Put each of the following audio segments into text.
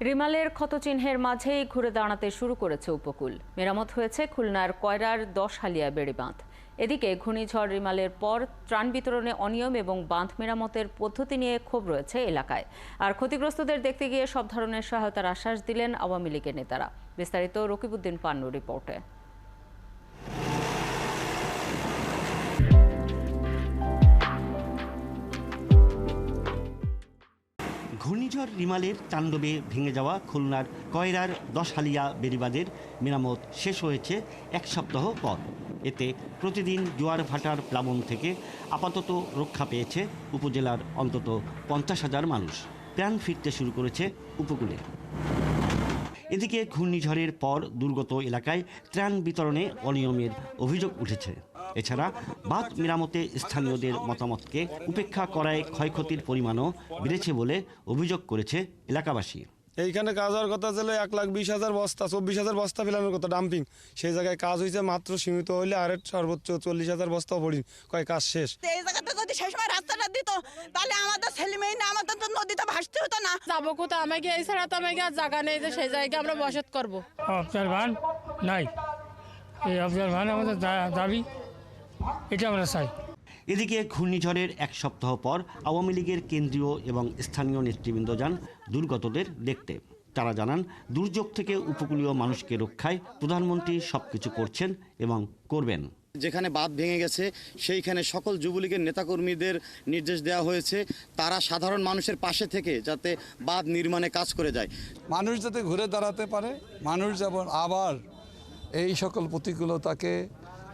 রিমালের ক্ষতচিহ্নের মাঝেই ঘুরে দাঁড়াতে শুরু করেছে উপকূল। মেরামত হয়েছে খুলনার কয়রার 10 হালিয়া বেড়িবাঁধ। এদিকে ঘূর্ণিঝড় রিমালের পর ত্রাণ বিতরণে অনিয়ম এবং বাঁধ মেরামতের পদ্ধতি নিয়ে ক্ষোভ রয়েছে এলাকায়। আর ক্ষতিগ্রস্তদের দেখতে গিয়ে সব ধরনের সহায়তার আশ্বাস দিলেন আওয়ামী লীগের নেতারা। বিস্তারিত রকিবউদ্দিন পান্নুর রিপোর্টে। ঘূর্ণিঝড় রিমালের তাণ্ডবে ভেঙে যাওয়া খুলনার কয়রার 10 হালিয়া বেড়িবাঁধের মেরামত শেষ হয়েছে এক সপ্তাহ পর। এতে প্রতিদিন জোয়ার ভাটার প্লাবন থেকে আপাতত রক্ষা পেয়েছে উপজেলার অন্তত 50,000 মানুষ। প্রাণ ফিরতে শুরু করেছে উপকূলে। এদিকে ঘূর্ণিঝড়ের পর দুর্গত এলাকায় ত্রাণ বিতরণে অনিয়মের অভিযোগ উঠেছে। এছাড়া বাঁধ মেরামতে স্থানীয়দের মতামতকে উপেক্ষা করায় ক্ষয়ক্ষতির পরিমাণও বেড়েছে বলে অভিযোগ করেছে এলাকাবাসী। এইখানে কাজ হওয়ার কথা ছিল 1,20,000 বস্তা, 24,000 বস্তা ফেলানোর কথা ডাম্পিং। সেই জায়গায় কাজ হয়েছে মাত্র সীমিত হইলে আর সর্বোচ্চ 40,000 বস্তাও পড়ি কয় কাজ শেষ। এই জায়গাতে যদি সেই সময় রাস্তাটা দিত তাহলে আমাদের ছেলে মেয়ে না আমাদের তো নদীতে ভাসতে হতো না। যাবো কোথাও আমাকে এই ছাড়া তো আমাকে আর জায়গা নেই যে সেই জায়গায় আমরা বসত করবো। অবজারভান নাই, এই অবজারভান আমাদের দাবি, এটা আমরা চাই। এদিকে ঘূর্ণিঝড়ের এক সপ্তাহ পর আওয়ামী লীগের কেন্দ্রীয় এবং স্থানীয় নেতৃবৃন্দ যান দুর্গতদের দেখতে। তারা জানান, দুর্যোগ থেকে উপকূলীয় মানুষকে রক্ষায় প্রধানমন্ত্রী সবকিছু করছেন এবং করবেন। যেখানে বাঁধ ভেঙে গেছে সেইখানে সকল যুবলীগের নেতাকর্মীদের নির্দেশ দেওয়া হয়েছে তারা সাধারণ মানুষের পাশে থেকে যাতে বাঁধ নির্মাণে কাজ করে যায়। মানুষ যাতে ঘুরে দাঁড়াতে পারে, মানুষ যেমন আবার এই সকল প্রতিকূলতাকে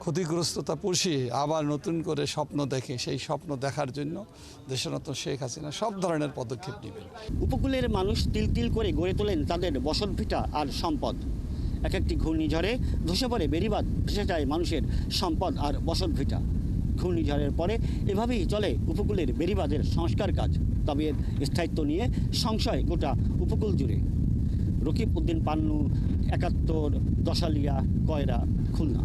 ক্ষতিগ্রস্ততা পুষিয়ে আবার নতুন করে স্বপ্ন দেখে, সেই স্বপ্ন দেখার জন্য দেশরত্ন শেখ হাসিনা সব ধরনের পদক্ষেপ নেবেন। উপকূলের মানুষ তিল তিল করে গড়ে তোলেন তাদের বসতভিটা আর সম্পদ। এক একটি ঘূর্ণিঝড়ে ধসে পড়ে বেড়িবাঁধ, ভেসে যায় মানুষের সম্পদ আর বসতভিটা। ঘূর্ণিঝড়ের পরে এভাবেই চলে উপকূলের বেড়িবাঁধের সংস্কার কাজ। তবে এর স্থায়িত্ব নিয়ে সংশয় গোটা উপকূল জুড়ে। রকিবউদ্দিন পান্নু, 71, 10 হালিয়া, কয়রা, খুলনা।